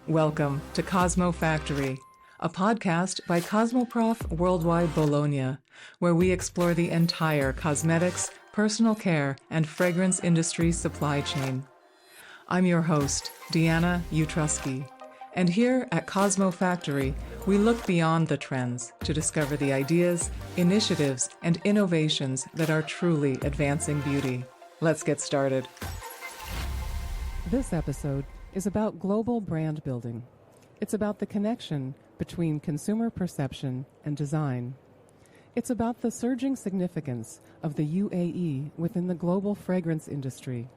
Welcome to CosmoFactory, a podcast by Cosmoprof Worldwide Bologna, where we explore the entire cosmetics, personal care, and fragrance industry supply chain. I'm your host, Deanna Utrusky, and here at CosmoFactory, we look beyond the trends to discover the ideas, initiatives, and innovations that are truly advancing beauty. Let's get started. This episode is about global brand building. It's about the connection between consumer perception and design. It's about the surging significance of the UAE within the global fragrance industry.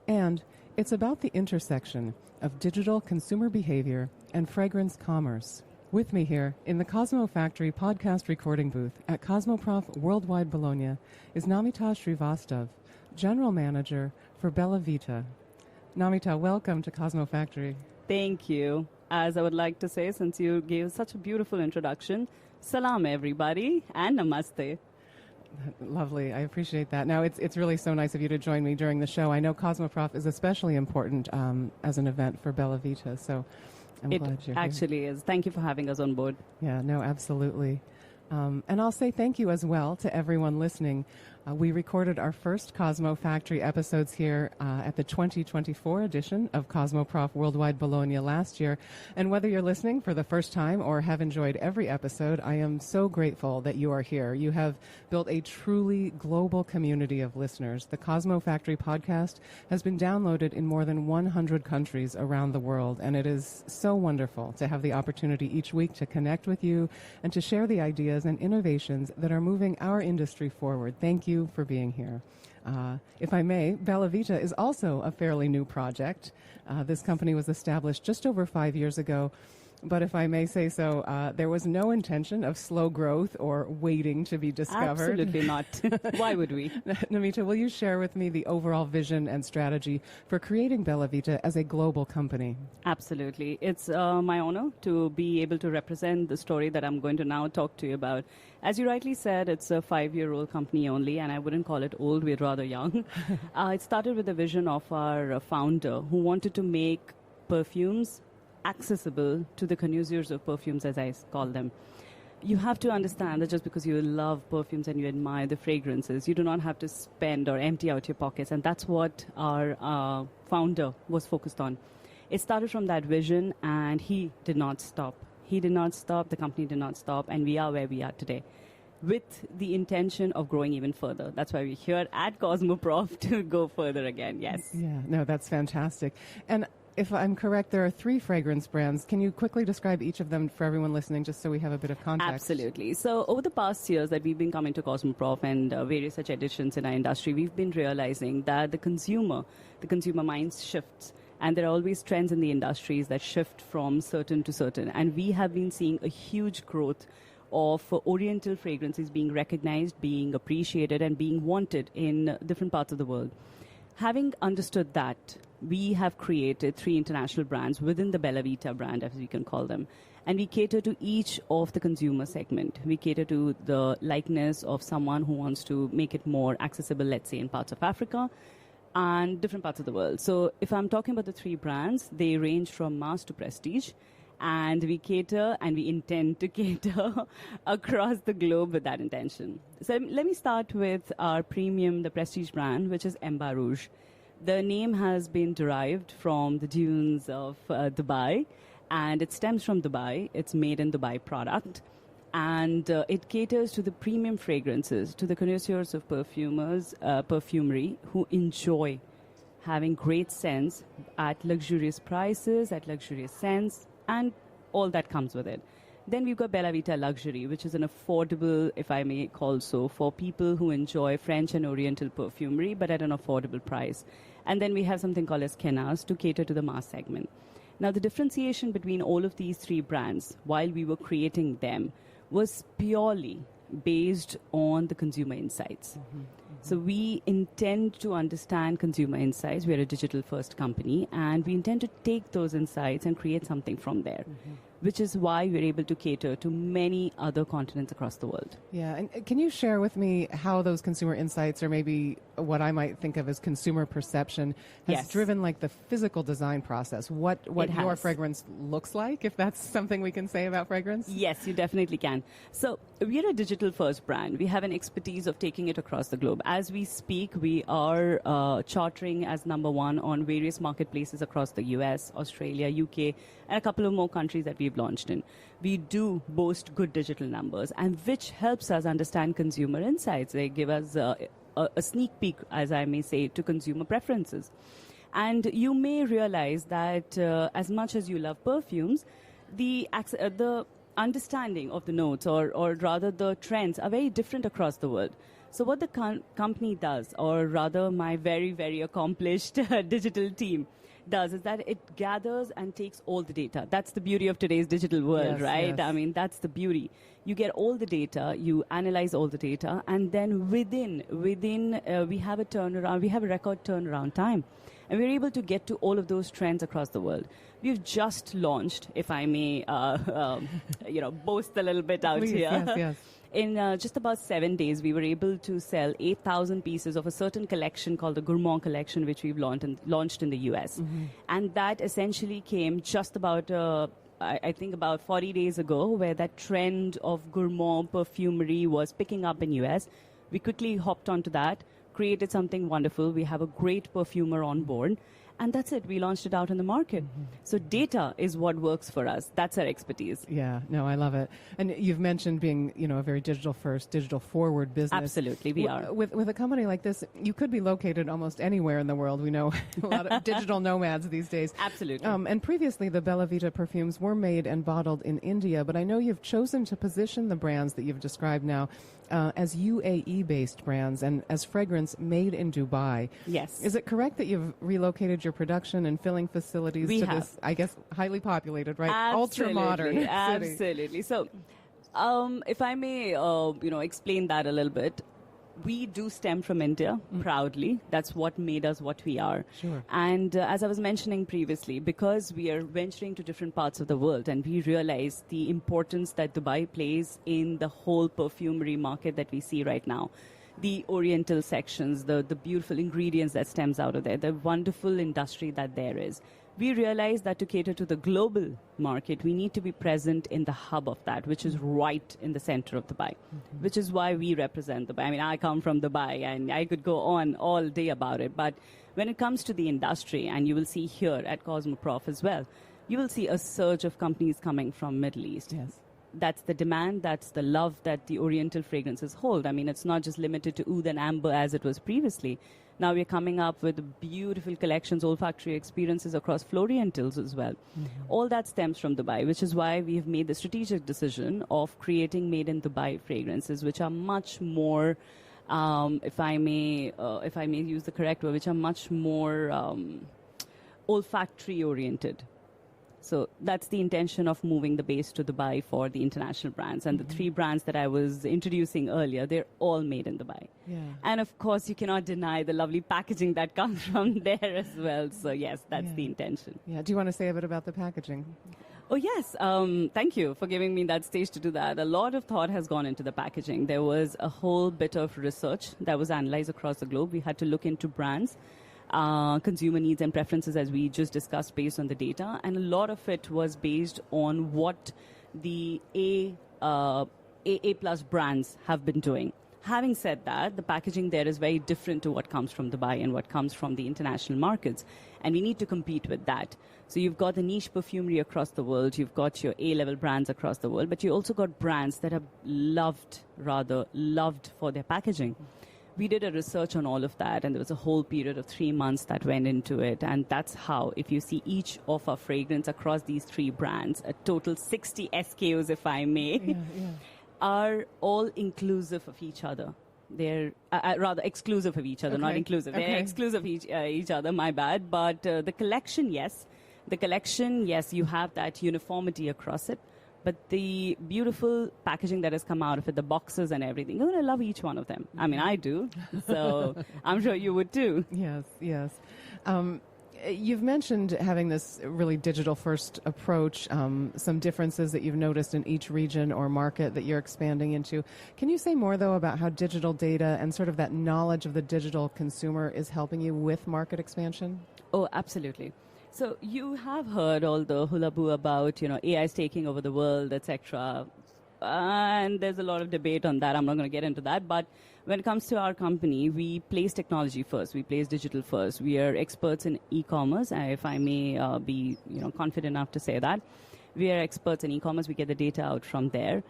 And it's about the intersection of digital consumer behavior and fragrance commerce. With me here in the CosmoFactory podcast recording booth at Cosmoprof Worldwide Bologna is Namita Shrivastava, General Manager for BellaVita. Namita, welcome to CosmoFactory. Thank you. As I would like to say, since you gave such a beautiful introduction, salam everybody and namaste. Lovely. I appreciate that. Now, it's really so nice of you to join me during the show. I know Cosmoprof is especially important as an event for BellaVita, so I'm glad you're here. It actually is. Thank you for having us on board. Yeah, no, absolutely. And I'll say thank you as well to everyone listening. We recorded our first CosmoFactory episodes here at the 2024 edition of Cosmoprof Worldwide Bologna last year. And whether you're listening for the first time or have enjoyed every episode, I am so grateful that you are here. You have built a truly global community of listeners. The CosmoFactory podcast has been downloaded in more than 100 countries around the world, and it is so wonderful to have the opportunity each week to connect with you and to share the ideas and innovations that are moving our industry forward. Thank you for being here. If I may, BellaVita is also a fairly new project. This company was established just over 5 years ago, but if I may say so, there was no intention of slow growth or waiting to be discovered. Absolutely not. Why would we? Namita, will you share with me the overall vision and strategy for creating BellaVita as a global company? Absolutely. It's my honor to be able to represent the story that I'm going to now talk to you about. As you rightly said, it's a 5-year-old company only, and I wouldn't call it old. We're rather young. It started with the vision of our founder who wanted to make perfumes accessible to the connoisseurs of perfumes, as I call them. You have to understand that just because you love perfumes and you admire the fragrances, you do not have to spend or empty out your pockets, and that's what our founder was focused on. It started from that vision, and he did not stop. He did not stop, the company did not stop, and we are where we are today, with the intention of growing even further. That's why we're here at Cosmoprof to go further again, yes. Yeah, no, that's fantastic. And if I'm correct, there are 3 fragrance brands. Can you quickly describe each of them for everyone listening, just so we have a bit of context? Absolutely. So over the past years that we've been coming to Cosmoprof and various such editions in our industry, we've been realizing that the consumer mind shifts. And there are always trends in the industries that shift from certain to certain. And we have been seeing a huge growth of Oriental fragrances being recognized, being appreciated, and being wanted in different parts of the world. Having understood that, we have created 3 international brands within the BellaVita brand, as we can call them. And we cater to each of the consumer segment. We cater to the likeness of someone who wants to make it more accessible, let's say, in parts of Africa and different parts of the world. So if I'm talking about the 3 brands, they range from mass to prestige. And we cater and we intend to cater across the globe with that intention. So let me start with our premium, the prestige brand, which is Amber Rouge. The name has been derived from the dunes of Dubai, and it stems from Dubai. It's made in Dubai product. And it caters to the premium fragrances, to the connoisseurs of perfumery who enjoy having great scents at luxurious prices, at luxurious scents, and all that comes with it. Then we've got BellaVita Luxury, which is an affordable, if I may call so, for people who enjoy French and Oriental perfumery, but at an affordable price. And then we have something called as Kenas to cater to the mass segment. Now, the differentiation between all of these 3 brands, while we were creating them, was purely based on the consumer insights. Mm-hmm. So we intend to understand consumer insights. We are a digital-first company, and we intend to take those insights and create something from there. Mm-hmm. which is why we're able to cater to many other continents across the world. Yeah, and can you share with me how those consumer insights, or maybe what I might think of as consumer perception, has driven like the physical design process? What your fragrance looks like, if that's something we can say about fragrance? Yes, you definitely can. So we're a digital-first brand. We have an expertise of taking it across the globe. As we speak, we are chartering as #1 on various marketplaces across the US, Australia, UK, and a couple of more countries that we've launched in. We do boast good digital numbers, and which helps us understand consumer insights. They give us a sneak peek, as I may say, to consumer preferences. And you may realize that as much as you love perfumes, the understanding of the notes, or rather the trends, are very different across the world. So what the company does, or rather my very, very accomplished digital team does, is that it gathers and takes all the data. That's the beauty of today's digital world, right? Yes. I mean, that's the beauty. You get all the data, you analyze all the data, and then within we have a turnaround, we have a record turnaround time. And we're able to get to all of those trends across the world. We've just launched, if I may, boast a little bit out here. Yes. In just about 7 days, we were able to sell 8,000 pieces of a certain collection called the Gourmand collection, which we've launched in the US. Mm-hmm. And that essentially came just about, I think about 40 days ago, where that trend of gourmand perfumery was picking up in US. We quickly hopped onto that, created something wonderful. We have a great perfumer on board. And that's it. We launched it out in the market. Mm-hmm. So data is what works for us. That's our expertise. Yeah, no, I love it. And you've mentioned being, a very digital-first, digital-forward business. Absolutely, we are. With a company like this, you could be located almost anywhere in the world. We know a lot of digital nomads these days. Absolutely. And previously, the BellaVita perfumes were made and bottled in India, but I know you've chosen to position the brands that you've described now as UAE-based brands and as fragrance made in Dubai. Yes. Is it correct that you've relocated your production and filling facilities this, I guess, highly populated, right? Ultra-modern city? Absolutely. So, if I may, explain that a little bit. We do stem from India proudly. That's what made us what we are. Sure. And as I was mentioning previously, because we are venturing to different parts of the world, and we realize the importance that Dubai plays in the whole perfumery market that we see right now. The oriental sections, the beautiful ingredients that stems out of there, the wonderful industry that there is. We realize that to cater to the global market, we need to be present in the hub of that, which is right in the center of Dubai, which is why we represent Dubai. I mean, I come from Dubai, and I could go on all day about it. But when it comes to the industry, and you will see here at CosmoProf as well, you will see a surge of companies coming from Middle East. Yes. That's the demand, that's the love that the oriental fragrances hold. I mean, it's not just limited to oud and amber as it was previously. Now we're coming up with beautiful collections, olfactory experiences across Florientals as well. Mm-hmm. All that stems from Dubai, which is why we've made the strategic decision of creating made in Dubai fragrances, which are much more, if I may use the correct word, which are much more olfactory oriented. So that's the intention of moving the base to Dubai for the international brands. And the 3 brands that I was introducing earlier, they're all made in Dubai. Yeah. And of course, you cannot deny the lovely packaging that comes from there as well. So yes, that's the intention. Yeah. Do you want to say a bit about the packaging? Oh, yes. Thank you for giving me that stage to do that. A lot of thought has gone into the packaging. There was a whole bit of research that was analyzed across the globe. We had to look into brands. Consumer needs and preferences, as we just discussed, based on the data, and a lot of it was based on what the A plus brands have been doing. Having said that, the packaging there is very different to what comes from Dubai and what comes from the international markets, and we need to compete with that. So you've got the niche perfumery across the world, you've got your A-level brands across the world, but you also got brands that are loved for their packaging. We did a research on all of that, and there was a whole period of 3 months that went into it. And that's how, if you see each of our fragrance across these 3 brands, a total 60 SKUs, if I may, are all inclusive of each other. They're rather exclusive of each other, not inclusive. Okay. They're exclusive of each other, my bad. But the collection, yes. You have that uniformity across it. But the beautiful packaging that has come out of it, the boxes and everything, you're going to love each one of them. I mean, I do. So I'm sure you would too. Yes. You've mentioned having this really digital-first approach, some differences that you've noticed in each region or market that you're expanding into. Can you say more, though, about how digital data and sort of that knowledge of the digital consumer is helping you with market expansion? Oh, absolutely. So you have heard all the hullabaloo about, AI is taking over the world, etc. And there's a lot of debate on that. I'm not going to get into that. But when it comes to our company, we place technology first. We place digital first. We are experts in e-commerce, if I may be confident enough to say that. We are experts in e-commerce. We get the data out from there.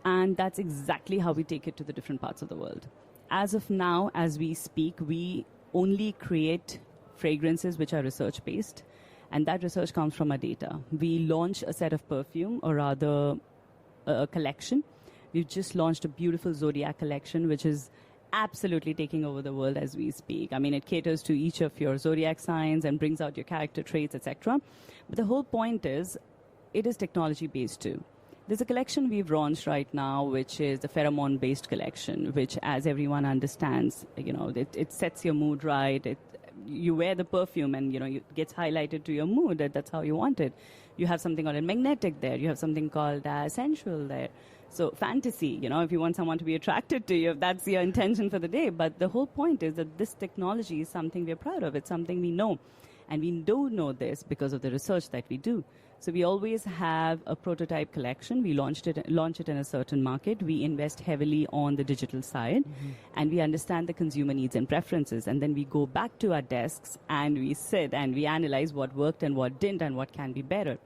And that's exactly how we take it to the different parts of the world. As of now, as we speak, we only create fragrances which are research-based. And that research comes from our data. We launch a set of perfume, or rather a collection. We've just launched a beautiful Zodiac collection, which is absolutely taking over the world as we speak. I mean, it caters to each of your Zodiac signs and brings out your character traits, etc. But the whole point is, it is technology-based too. There's a collection we've launched right now, which is the pheromone-based collection, which, as everyone understands, it sets your mood right. You wear the perfume and, it gets highlighted to your mood. That's how you want it. You have something called magnetic there. You have something called sensual there. So fantasy, if you want someone to be attracted to you, that's your intention for the day. But the whole point is that this technology is something we're proud of. It's something we know. And we do know this because of the research that we do. So we always have a prototype collection. We launch it in a certain market. We invest heavily on the digital side, and we understand the consumer needs and preferences. And then we go back to our desks and we sit and we analyze what worked and what didn't and what can be better.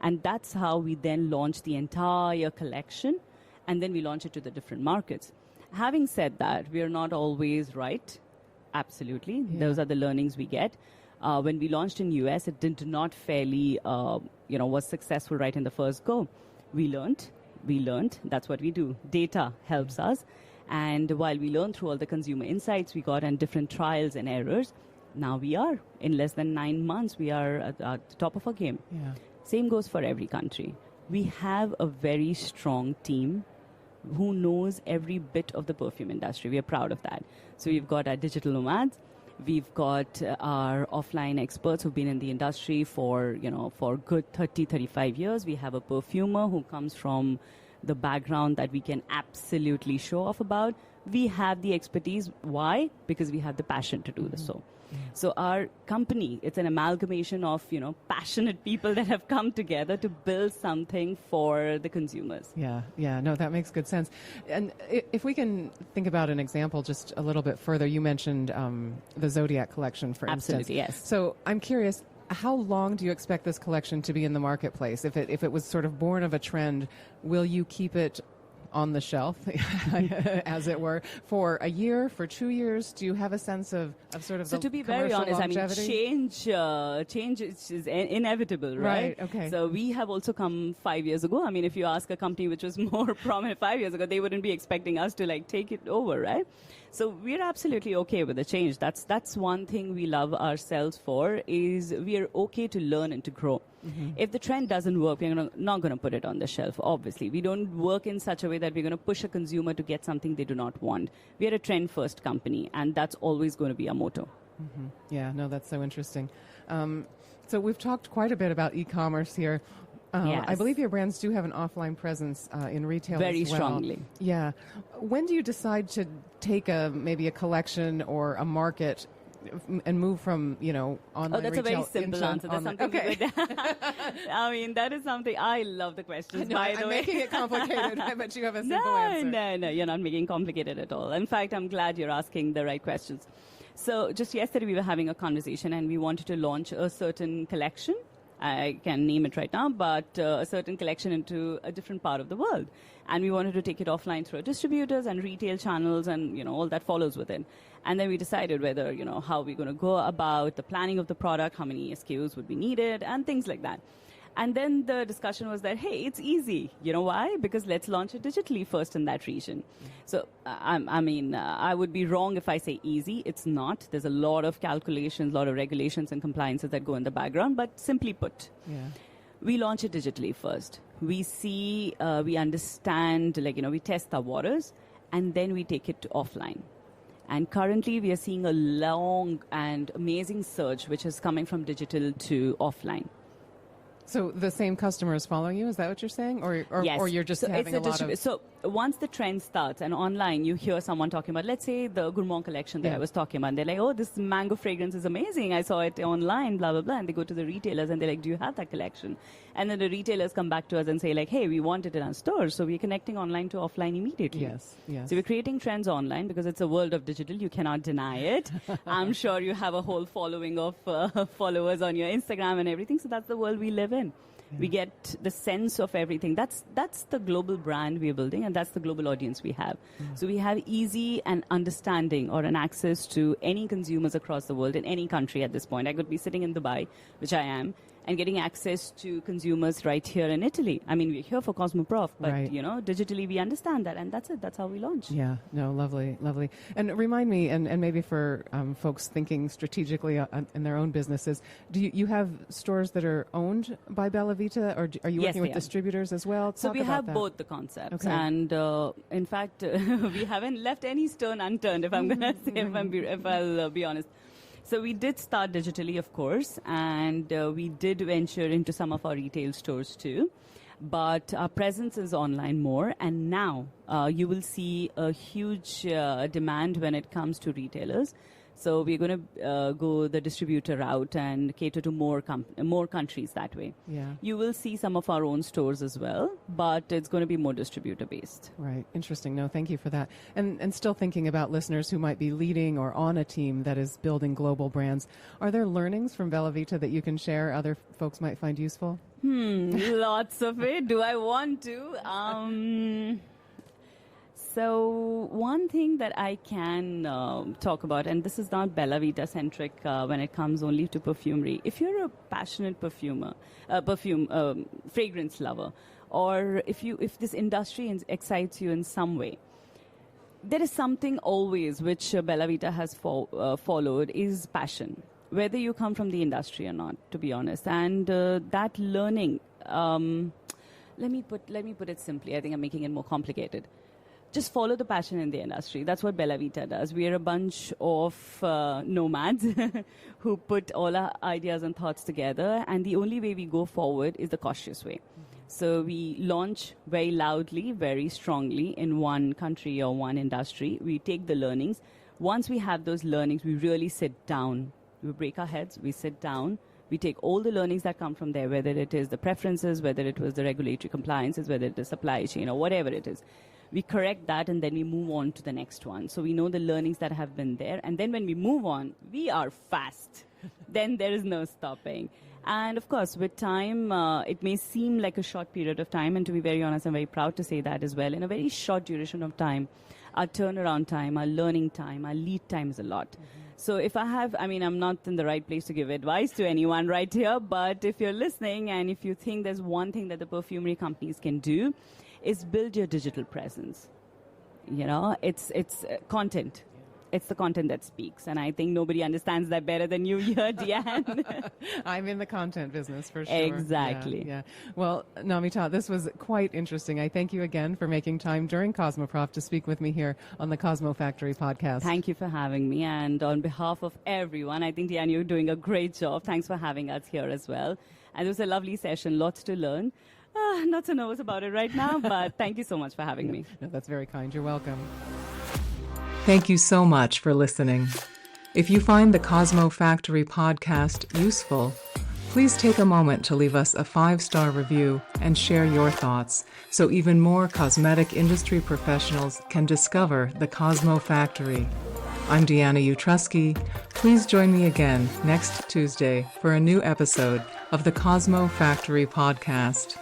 And that's how we then launch the entire collection, and then we launch it to the different markets. Having said that, we are not always right. Absolutely. Yeah. Those are the learnings we get. When we launched in US, it did not fairly, was successful right in the first go. We learned. That's what we do. Data helps us. And while we learned through all the consumer insights we got and different trials and errors, now we are, in less than 9 months, we are at the top of our game. Yeah. Same goes for every country. We have a very strong team who knows every bit of the perfume industry. We are proud of that. So we've got our digital nomads. We've got our offline experts who've been in the industry for good 30, 35 years. We have a perfumer who comes from the background that we can absolutely show off about. We have the expertise. Why? Because we have the passion to do this so. Yeah. So our company, it's an amalgamation of, passionate people that have come together to build something for the consumers. Yeah, no, that makes good sense. And if we can think about an example just a little bit further, you mentioned the Zodiac collection, for instance. Absolutely, yes. So I'm curious, how long do you expect this collection to be in the marketplace? If it was sort of born of a trend, will you keep it on the shelf, as it were, for a year, for 2 years? Do you have a sense of sort of so the to be very honest, longevity? Change is inevitable, right? Okay. So we have also come 5 years ago. I mean, if you ask a company which was more prominent 5 years ago, they wouldn't be expecting us to take it over, right? So we're absolutely okay with the change. That's one thing we love ourselves for, is we are okay to learn and to grow. Mm-hmm. If the trend doesn't work, we're not going to put it on the shelf, obviously. We don't work in such a way that we're going to push a consumer to get something they do not want. We are a trend-first company, and that's always going to be our motto. Mm-hmm. Yeah, no, that's so interesting. So we've talked quite a bit about e-commerce here. Yes. I believe your brands do have an offline presence in retail very as well. Strongly. Yeah. When do you decide to take maybe a collection or a market and move from, online Oh, that's retail a very simple answer. That's something we would I mean, that is something, I love the questions, by the way. I'm making it complicated. I bet you have a simple answer. No, you're not making it complicated at all. In fact, I'm glad you're asking the right questions. So just yesterday we were having a conversation and we wanted to launch a certain collection. I can name it right now, but a certain collection into a different part of the world. And we wanted to take it offline through distributors and retail channels and, all that follows with it. And then we decided whether, how we're going to go about the planning of the product, how many SKUs would be needed, and things like that. And then the discussion was that, hey, it's easy. You know why? Because let's launch it digitally first in that region. So, I would be wrong if I say easy. It's not. There's a lot of calculations, a lot of regulations and compliances that go in the background. But simply put, we launch it digitally first. We see, we understand, we test our waters, and then we take it to offline. And currently, we are seeing a long and amazing surge, which is coming from digital to offline. So the same customer is following you? Is that what you're saying? Or Yes. or you're just having a lot of... So once the trend starts and online, you hear someone talking about, let's say, the Gourmand collection that I was talking about. And they're like, oh, this mango fragrance is amazing. I saw it online, blah, blah, blah. And they go to the retailers and they're like, do you have that collection? And then the retailers come back to us and say, like, hey, we want it in our stores. So we're connecting online to offline immediately. Yes. So we're creating trends online because it's a world of digital. You cannot deny it. I'm sure you have a whole following of followers on your Instagram and everything. So that's the world we live in. Yeah. We get the sense of everything. That's the global brand we're building, and that's the global audience we have. So we have easy and understanding or an access to any consumers across the world in any country at this point. I could be sitting in Dubai, which I am, and getting access to consumers right here in Italy. I mean, we're here for CosmoProf, but, digitally we understand that, and that's it. That's how we launch. Yeah, no, lovely, lovely. And remind me, and maybe for folks thinking strategically in their own businesses, do you have stores that are owned by BellaVita, or are you working with distributors as well? So we have both the concepts. Okay. And in fact, we haven't left any stone unturned, if I'm going to say, if I'll be honest. So we did start digitally, of course, and we did venture into some of our retail stores too. But our presence is online more, and now you will see a huge demand when it comes to retailers. So we're going to go the distributor route and cater to more countries that way. Yeah. You will see some of our own stores as well, but it's going to be more distributor-based. Right. Interesting. No, thank you for that. And still thinking about listeners who might be leading or on a team that is building global brands, are there learnings from BellaVita that you can share other folks might find useful? Lots of it. Do I want to? So one thing that I can talk about, and this is not BellaVita centric when it comes only to perfumery. If you're a passionate fragrance lover, or if this industry excites you in some way, there is something always which BellaVita has followed is passion, whether you come from the industry or not, to be honest. And that learning, let me put it simply. I think I'm making it more complicated. Just follow the passion in the industry. That's what BellaVita does. We are a bunch of nomads who put all our ideas and thoughts together, and the only way we go forward is the cautious way. So we launch very loudly, very strongly in one country or one industry. We take the learnings. Once we have those learnings, we really sit down. We break our heads, we sit down. We take all the learnings that come from there, whether it is the preferences, whether it was the regulatory compliances, whether it is supply chain or whatever it is. We correct that, and then we move on to the next one. So we know the learnings that have been there. And then when we move on, we are fast. Then there is no stopping. And of course, with time, it may seem like a short period of time. And to be very honest, I'm very proud to say that as well. In a very short duration of time, our turnaround time, our learning time, our lead time is a lot. So I'm not in the right place to give advice to anyone right here. But if you're listening and if you think there's one thing that the perfumery companies can do, is build your digital presence. It's content. It's the content that speaks, and I think nobody understands that better than you here, Deanne. I'm in the content business for sure. Exactly. Yeah. Well, Namita, this was quite interesting. I thank you again for making time during CosmoProf to speak with me here on the CosmoFactory podcast. Thank you for having me, and on behalf of everyone, I think, Deanne, you're doing a great job. Thanks for having us here as well. And it was a lovely session, lots to learn. Not so nervous about it right now, but thank you so much for having me. No, that's very kind. You're welcome. Thank you so much for listening. If you find the CosmoFactory podcast useful, please take a moment to leave us a 5-star review and share your thoughts so even more cosmetic industry professionals can discover the CosmoFactory. I'm Deanna Utrusky. Please join me again next Tuesday for a new episode of the CosmoFactory podcast.